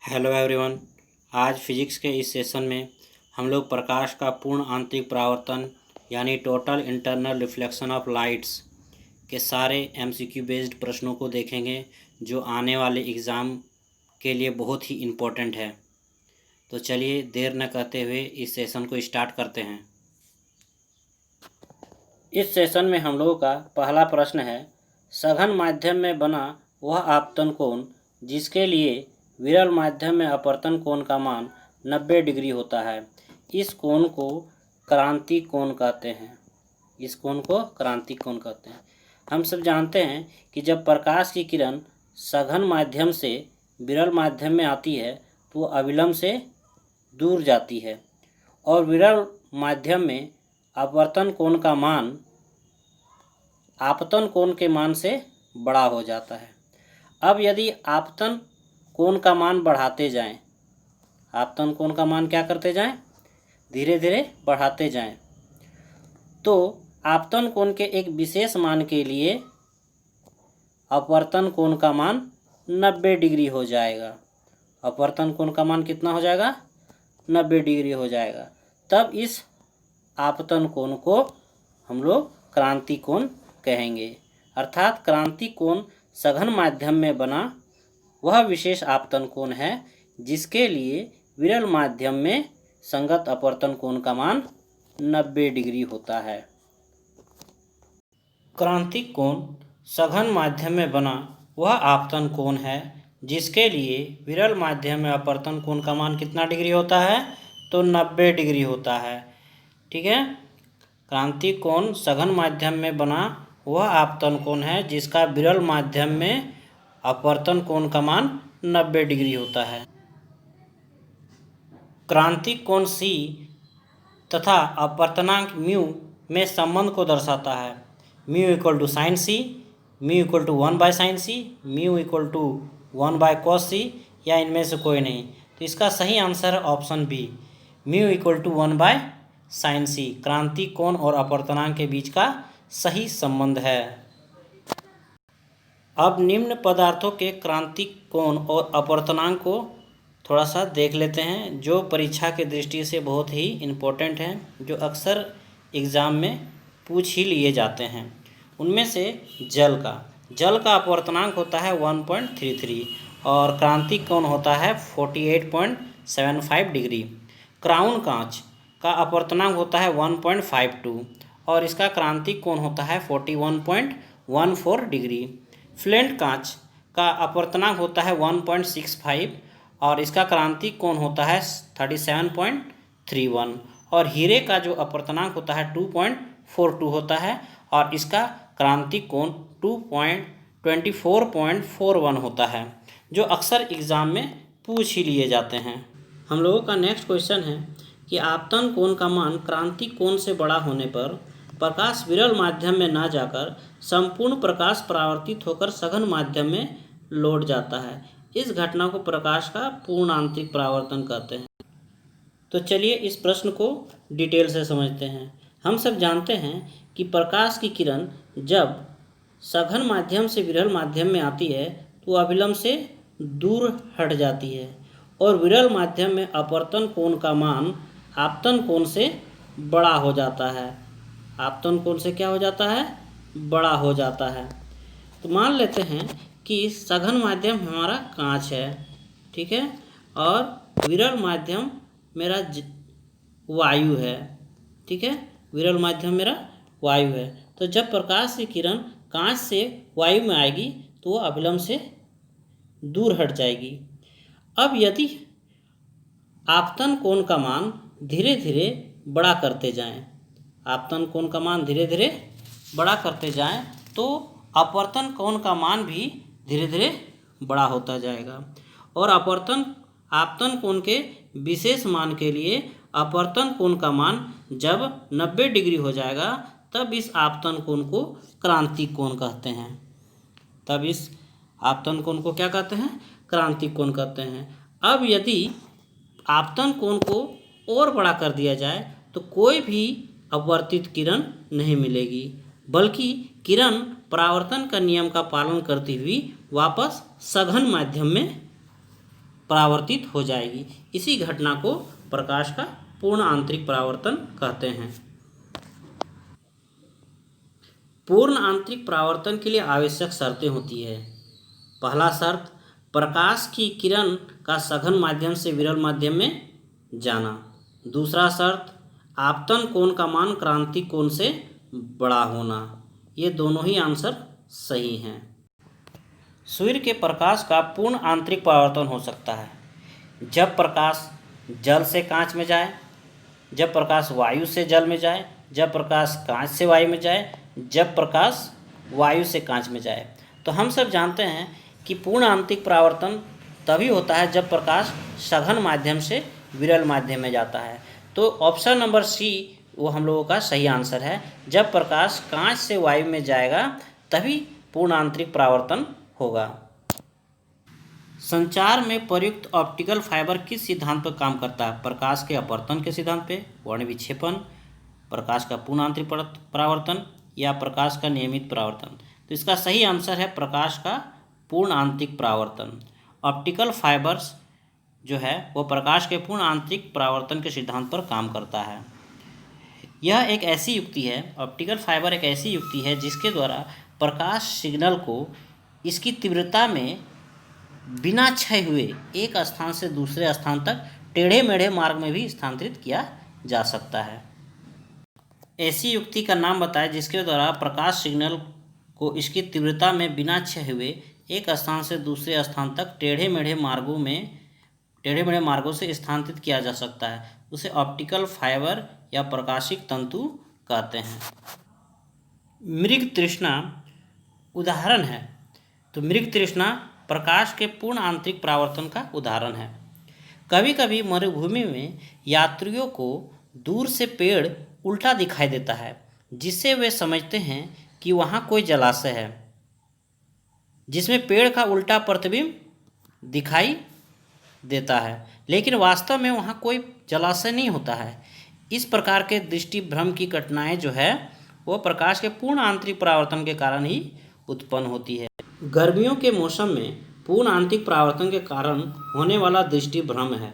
Hello everyone. आज physics के इस सेशन में हम लोग प्रकाश का पूर्ण आंतरिक परावर्तन यानी total internal reflection of lights के सारे एमसीक्यू बेस्ड प्रश्नों को देखेंगे जो आने वाले एग्ज़ाम के लिए बहुत ही इम्पोर्टेंट है। तो चलिए देर न करते हुए इस सेशन को स्टार्ट करते हैं। इस सेशन में हम लोगों का पहला प्रश्न है, सघन माध्यम में बना वह आपतन कोण जिसके लिए विरल माध्यम में अपवर्तन कोण का मान 90 डिग्री होता है, इस कोण को क्रांति कोण कहते हैं। इस कोण को क्रांति कोण कहते हैं। हम सब जानते हैं कि जब प्रकाश की किरण सघन माध्यम से विरल माध्यम में आती है तो वो अविलंब से दूर जाती है और विरल माध्यम में अपवर्तन कोण का मान आपतन कोण के मान से बड़ा हो जाता है। अब यदि आपतन कोण का मान बढ़ाते जाएं, आपतन कोण का मान क्या करते जाएं, धीरे धीरे बढ़ाते जाएं, तो आपतन कोण के एक विशेष मान के लिए अपवर्तन कोण का मान 90 डिग्री हो जाएगा। अपवर्तन कोण का मान कितना हो जाएगा? 90 डिग्री हो जाएगा। तब इस आपतन कोण को हम लोग क्रांति कोण कहेंगे। अर्थात क्रांति कोण सघन माध्यम में बना वह विशेष आपतन कोण है जिसके लिए विरल माध्यम में संगत अपवर्तन कोण का मान 90 डिग्री होता है। क्रांति कोण सघन माध्यम में बना वह आपतन कोण है जिसके लिए विरल माध्यम में अपवर्तन कोण का मान कितना डिग्री होता है? तो 90 डिग्री होता है। ठीक है। क्रांति कोण सघन माध्यम में बना वह आपतन कोण है जिसका विरल माध्यम में अपवर्तन कोण का मान 90 डिग्री होता है। क्रांति कोण C तथा अपवर्तनांक म्यू में संबंध को दर्शाता है। Mu equal to sine C, mu equal to 1/sin C, mu equal to 1/cos C या इनमें से कोई नहीं। तो इसका सही आंसर है option B, mu equal to 1/sin C। क्रांति कोण और अपवर्तनांक के बीच का सही संबंध है। अब निम्न पदार्थों के क्रांतिक कोण और अपवर्तनांक को थोड़ा सा देख लेते हैं जो परीक्षा के दृष्टि से बहुत ही इम्पोर्टेंट हैं, जो अक्सर एग्ज़ाम में पूछ ही लिए जाते हैं। उनमें से जल का अपवर्तनांक होता है 1.33 और क्रांतिक कोण होता है 48.75 डिग्री। क्राउन कांच का अपवर्तनांक होता है 1.52 और इसका क्रांतिक कोण होता है 41.14 डिग्री। फ्लेंट कांच का अपवर्तनांक होता है 1.65 और इसका क्रांतिक कोण होता है 37.31 और हीरे का जो अपवर्तनांक होता है 2.42 होता है और इसका क्रांतिक कोण 24.41 होता है, जो अक्सर एग्ज़ाम में पूछ ही लिए जाते हैं। हम लोगों का नेक्स्ट क्वेश्चन है कि आपतन कोण का मान क्रांतिक कोण से बड़ा होने पर प्रकाश विरल माध्यम में ना जाकर संपूर्ण प्रकाश परावर्तित होकर सघन माध्यम में लौट जाता है। इस घटना को प्रकाश का पूर्ण आंतरिक परावर्तन कहते हैं। तो चलिए इस प्रश्न को डिटेल से समझते हैं। हम सब जानते हैं कि प्रकाश की किरण जब सघन माध्यम से विरल माध्यम में आती है तो अविलंब से दूर हट जाती है और विरल माध्यम में अपवर्तन कोण का मान आपतन कोण से बड़ा हो जाता है। आपतन कोण से क्या हो जाता है? बड़ा हो जाता है। तो मान लेते हैं कि सघन माध्यम हमारा कांच है, ठीक है, और विरल माध्यम मेरा वायु है, ठीक है, विरल माध्यम मेरा वायु है। तो जब प्रकाश की किरण कांच से वायु में आएगी तो वो अविलंब से दूर हट जाएगी। अब यदि आपतन कोण का मान धीरे धीरे बड़ा करते जाएं, आपतन कोण का मान धीरे धीरे बड़ा करते जाएं तो अपवर्तन कोण का मान भी धीरे धीरे बड़ा होता जाएगा और आपतन कोण के विशेष मान के लिए अपवर्तन कोण का मान जब 90 डिग्री हो जाएगा तब इस आपतन कोण को क्रांति कोण कहते हैं। तब इस आपतन कोण को क्या कहते हैं? क्रांति कोण कहते हैं। अब यदि आपतन कोण को और बड़ा कर दिया जाए तो कोई भी अपवर्तित किरण नहीं मिलेगी, बल्कि किरण परावर्तन का नियम का पालन करती हुई वापस सघन माध्यम में परावर्तित हो जाएगी। इसी घटना को प्रकाश का पूर्ण आंतरिक परावर्तन कहते हैं। पूर्ण आंतरिक परावर्तन के लिए आवश्यक शर्तें होती है। पहला शर्त, प्रकाश की किरण का सघन माध्यम से विरल माध्यम में जाना। दूसरा शर्त, आपतन कोण का मान क्रांतिक कोण से बड़ा होना। ये दोनों ही आंसर सही हैं। सूर्य के प्रकाश का पूर्ण आंतरिक परावर्तन हो सकता है जब प्रकाश जल से कांच में जाए, जब प्रकाश वायु से जल में जाए, जब प्रकाश कांच से वायु में जाए, जब प्रकाश वायु से कांच में जाए। तो हम सब जानते हैं कि पूर्ण आंतरिक परावर्तन तभी होता है जब प्रकाश सघन माध्यम से विरल माध्यम में जाता है। तो ऑप्शन नंबर सी वो हम लोगों का सही आंसर है। जब प्रकाश कांच से वायु में जाएगा तभी पूर्ण आंतरिक परावर्तन होगा। संचार में प्रयुक्त ऑप्टिकल फाइबर किस सिद्धांत पर काम करता है? प्रकाश के अपवर्तन के सिद्धांत पे, वर्ण विक्षेपण, प्रकाश का पूर्ण आंतरिक परावर्तन या प्रकाश का नियमित परावर्तन। तो इसका सही आंसर है प्रकाश का पूर्ण आंतरिक परावर्तन। ऑप्टिकल फाइबर्स जो है वो प्रकाश के पूर्ण आंतरिक परावर्तन के सिद्धांत पर काम करता है। यह एक ऐसी युक्ति है, ऑप्टिकल फाइबर एक ऐसी युक्ति है जिसके द्वारा प्रकाश सिग्नल को इसकी तीव्रता में बिना क्षय हुए एक स्थान से दूसरे स्थान तक टेढ़े मेढ़े मार्ग में भी स्थानांतरित किया जा सकता है। ऐसी युक्ति का नाम बताएं जिसके द्वारा प्रकाश सिग्नल को इसकी तीव्रता में बिना क्षय हुए एक स्थान से दूसरे स्थान तक टेढ़े मेढ़े मार्गों से स्थानांतरित किया जा सकता है। उसे ऑप्टिकल फाइबर या प्रकाशिक तंतु कहते हैं। मृग तृष्णा उदाहरण है। तो मृग तृष्णा प्रकाश के पूर्ण आंतरिक परावर्तन का उदाहरण है। कभी कभी मरुभूमि में यात्रियों को दूर से पेड़ उल्टा दिखाई देता है जिससे वे समझते हैं कि वहाँ कोई जलाशय है, जिसमें पेड़ का उल्टा प्रतिबिंब दिखाई देता है, लेकिन वास्तव में वहाँ कोई जलाशय नहीं होता है। इस प्रकार के दृष्टि भ्रम की घटनाएं जो है वो प्रकाश के पूर्ण आंतरिक परावर्तन के कारण ही उत्पन्न होती है। गर्मियों के मौसम में पूर्ण आंतरिक परावर्तन के कारण होने वाला दृष्टि भ्रम है।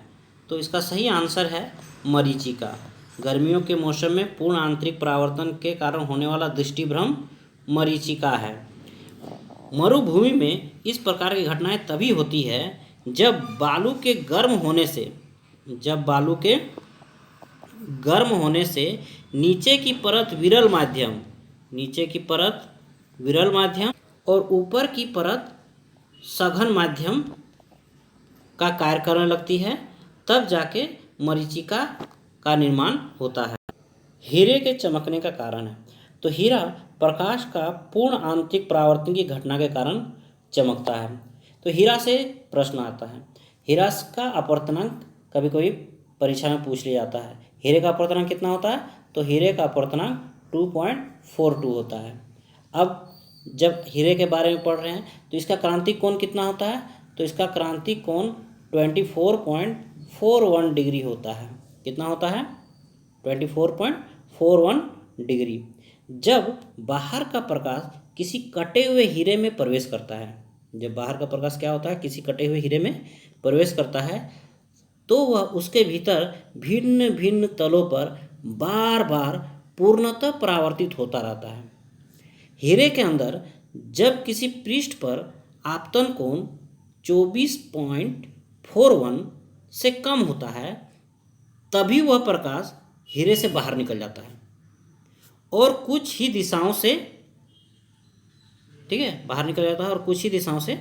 तो इसका सही आंसर है मरीचिका। गर्मियों के मौसम में पूर्ण आंतरिक परावर्तन के कारण होने वाला दृष्टि भ्रम मरीचिका है। मरुभूमि में इस प्रकार की घटनाएं तभी होती है जब बालू के गर्म होने से नीचे की परत विरल माध्यम और ऊपर की परत सघन माध्यम का कार्य करने लगती है, तब जाके मरीचिका का निर्माण होता है। हीरे के चमकने का कारण है। तो हीरा प्रकाश का पूर्ण आंतरिक परावर्तन की घटना के कारण चमकता है। तो हीरा से प्रश्न आता है। हीरा का अपवर्तनांक कभी कभी परीक्षा में पूछ लिया जाता है। हीरे का अपवर्तनांक कितना होता है? तो हीरे का अपवर्तनांक 2.42 होता है। अब जब हीरे के बारे में पढ़ रहे हैं तो इसका क्रांतिक कोण कितना होता है? तो इसका क्रांतिक कोण 24.41 डिग्री होता है। कितना होता है? 24.41 डिग्री। जब बाहर का प्रकाश किसी कटे हुए हीरे में प्रवेश करता है, जब बाहर का प्रकाश क्या होता है? किसी कटे हुए हीरे में प्रवेश करता है, तो वह उसके भीतर भिन्न भिन्न तलों पर बार बार पूर्णतः परावर्तित होता रहता है। हीरे के अंदर जब किसी पृष्ठ पर आपतन कोण 24.41 से कम होता है तभी वह प्रकाश हीरे से बाहर निकल जाता है और कुछ ही दिशाओं से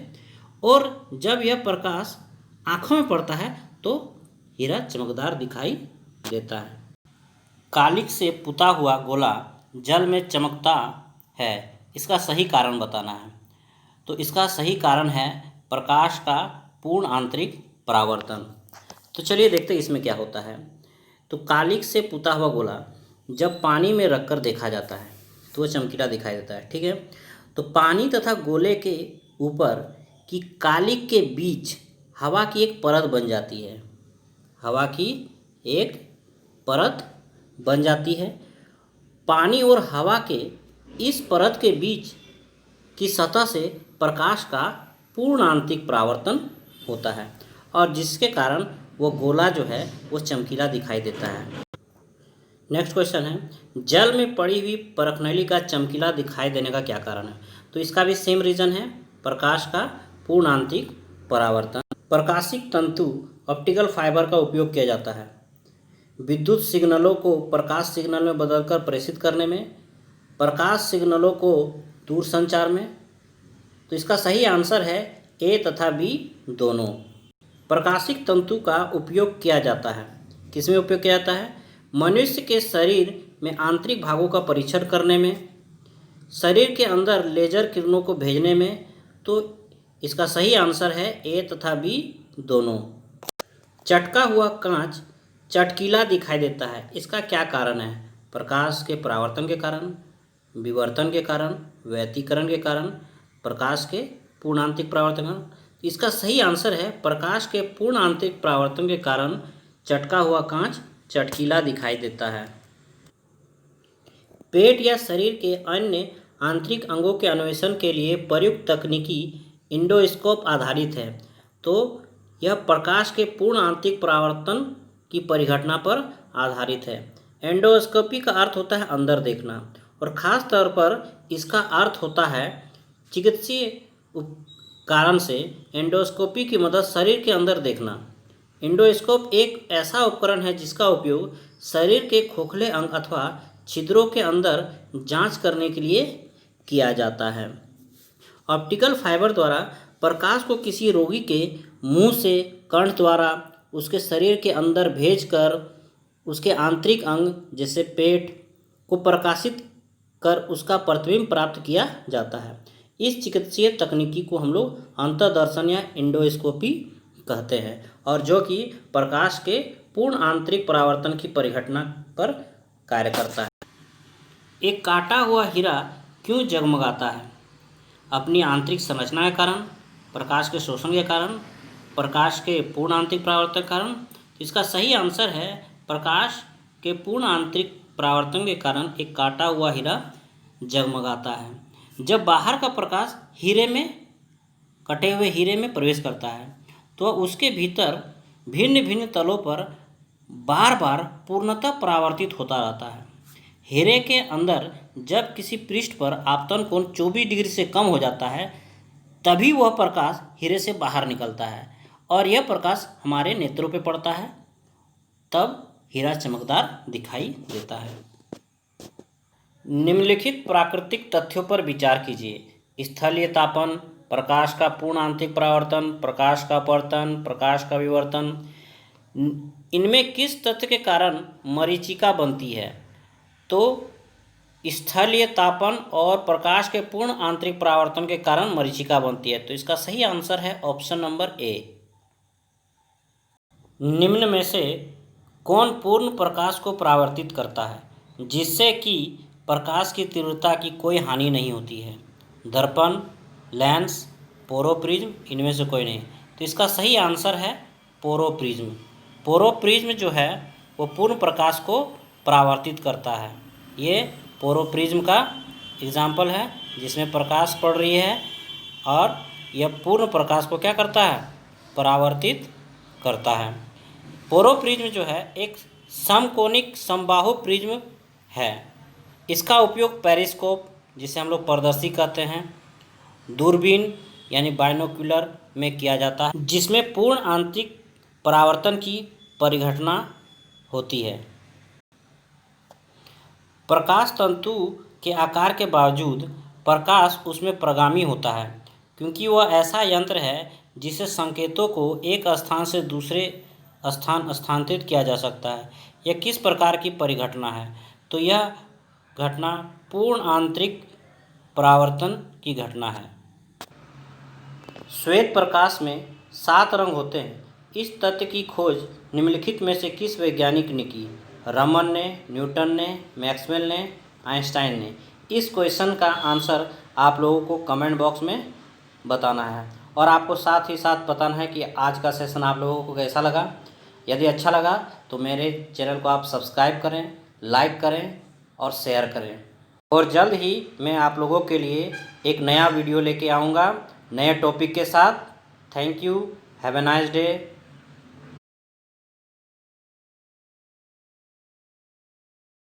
और जब यह प्रकाश आँखों में पड़ता है तो हीरा चमकदार दिखाई देता है। कालिख से पुता हुआ गोला जल में चमकता है, इसका सही कारण बताना है। तो इसका सही कारण है प्रकाश का पूर्ण आंतरिक परावर्तन। तो चलिए देखते हैं इसमें क्या होता है। तो कालिख से पुता हुआ गोला जब पानी में रखकर देखा जाता है तो वह चमकीला दिखाई देता है। ठीक है, तो पानी तथा गोले के ऊपर की कालिख के बीच हवा की एक परत बन जाती है। पानी और हवा के इस परत के बीच की सतह से प्रकाश का पूर्ण आंतरिक परावर्तन होता है। और जिसके कारण वो गोला जो है वो चमकीला दिखाई देता है। नेक्स्ट क्वेश्चन है, जल में पड़ी हुई परखनली का चमकीला दिखाई देने का क्या कारण है? तो इसका भी सेम रीज़न है, प्रकाश का पूर्ण आंतरिक परावर्तन। प्रकाशिक तंतु ऑप्टिकल फाइबर का उपयोग किया जाता है विद्युत सिग्नलों को प्रकाश सिग्नल में बदलकर प्रेषित करने में, प्रकाश सिग्नलों को दूर संचार में। तो इसका सही आंसर है ए तथा बी दोनों। प्रकाशिक तंतु का उपयोग किया जाता है, किसमें उपयोग किया जाता है? मनुष्य के शरीर में आंतरिक भागों का परीक्षण करने में, शरीर के अंदर लेजर किरणों को भेजने में। तो इसका सही आंसर है ए तथा बी दोनों। चटका हुआ कांच चटकीला दिखाई देता है, इसका क्या कारण है? प्रकाश के परावर्तन के कारण, विवर्तन के कारण, व्यतिकरण के कारण, प्रकाश के पूर्ण आंतरिक परावर्तन के कारण। इसका सही आंसर है प्रकाश के पूर्ण आंतरिक परावर्तन के कारण चटका हुआ कांच चटकीला दिखाई देता है। पेट या शरीर के अन्य आंतरिक अंगों के अन्वेषण के लिए प्रयुक्त तकनीकी इंडोस्कोप आधारित है। तो यह प्रकाश के पूर्ण आंतरिक परावर्तन की परिघटना पर आधारित है। एंडोस्कोपी का अर्थ होता है अंदर देखना, और ख़ास तौर पर इसका अर्थ होता है चिकित्सीय कारण से एंडोस्कोपी की मदद शरीर के अंदर देखना। एंडोस्कोप एक ऐसा उपकरण है जिसका उपयोग शरीर के खोखले अंग अथवा छिद्रों के अंदर जांच करने के लिए किया जाता है। ऑप्टिकल फाइबर द्वारा प्रकाश को किसी रोगी के मुंह से कंठ द्वारा उसके शरीर के अंदर भेजकर उसके आंतरिक अंग जैसे पेट को प्रकाशित कर उसका प्रतिबिंब प्राप्त किया जाता है। इस चिकित्सीय तकनीकी को हम लोग अंतर्दर्शन या एंडोस्कोपी कहते हैं, और जो कि प्रकाश के पूर्ण आंतरिक परावर्तन की परिघटना पर कार्य करता है। एक काटा हुआ हीरा क्यों जगमगाता है? अपनी आंतरिक संरचना के कारण, प्रकाश के शोषण के कारण, प्रकाश के पूर्ण आंतरिक परावर्तन के कारण। इसका सही आंसर है प्रकाश के पूर्ण आंतरिक परावर्तन के कारण एक काटा हुआ हीरा जगमगाता है। जब बाहर का प्रकाश कटे हुए हीरे में प्रवेश करता है तो उसके भीतर भिन्न भिन्न तलों पर बार बार पूर्णतः परावर्तित होता रहता है। हीरे के अंदर जब किसी पृष्ठ पर आपतन कोण 24 डिग्री से कम हो जाता है तभी वह प्रकाश हीरे से बाहर निकलता है, और यह प्रकाश हमारे नेत्रों पे पड़ता है, तब हीरा चमकदार दिखाई देता है। निम्नलिखित प्राकृतिक तथ्यों पर विचार कीजिए। स्थलीय तापन, प्रकाश का पूर्ण आंतरिक परावर्तन, प्रकाश का अपवर्तन, प्रकाश का विवर्तन। इनमें किस तथ्य के कारण मरीचिका बनती है? तो स्थलीय तापन और प्रकाश के पूर्ण आंतरिक परावर्तन के कारण मरीचिका बनती है। तो इसका सही आंसर है ऑप्शन नंबर ए। निम्न में से कौन पूर्ण प्रकाश को परावर्तित करता है जिससे कि प्रकाश की तीव्रता की कोई हानि नहीं होती है? दर्पण, लेंस, पोरोप्रिज्म, इनमें से कोई नहीं। तो इसका सही आंसर है पोरोप्रिज्म। पोरोप्रिज्म जो है वो पूर्ण प्रकाश को परावर्तित करता है। ये पोरोप्रिज्म का एग्जाम्पल है जिसमें प्रकाश पड़ रही है और यह पूर्ण प्रकाश को क्या करता है? परावर्तित करता है। पोरोप्रिज्म जो है एक समकोणिक समबाहु प्रिज्म है। इसका उपयोग पेरिस्कोप, जिसे हम लोग पारदर्शी कहते हैं, दूरबीन यानी बाइनोक्यूलर में किया जाता है, जिसमें पूर्ण आंतरिक परावर्तन की परिघटना होती है। प्रकाश तंतु के आकार के बावजूद प्रकाश उसमें प्रगामी होता है, क्योंकि वह ऐसा यंत्र है जिसे संकेतों को एक स्थान से दूसरे स्थान स्थानांतरित किया जा सकता है। यह किस प्रकार की परिघटना है? तो यह घटना पूर्ण आंतरिक परावर्तन की घटना है। श्वेत प्रकाश में 7 रंग होते हैं। इस तथ्य की खोज निम्नलिखित में से किस वैज्ञानिक ने की? रमन ने, न्यूटन ने, मैक्सवेल ने, आइंस्टाइन ने। इस क्वेश्चन का आंसर आप लोगों को कमेंट बॉक्स में बताना है, और आपको साथ ही साथ बताना है कि आज का सेशन आप लोगों को कैसा लगा। यदि अच्छा लगा तो मेरे चैनल को आप सब्सक्राइब करें, लाइक करें और शेयर करें। और जल्द ही मैं आप लोगों के लिए एक नया वीडियो लेके आऊँगा नए टॉपिक के साथ। Thank you, have a nice day.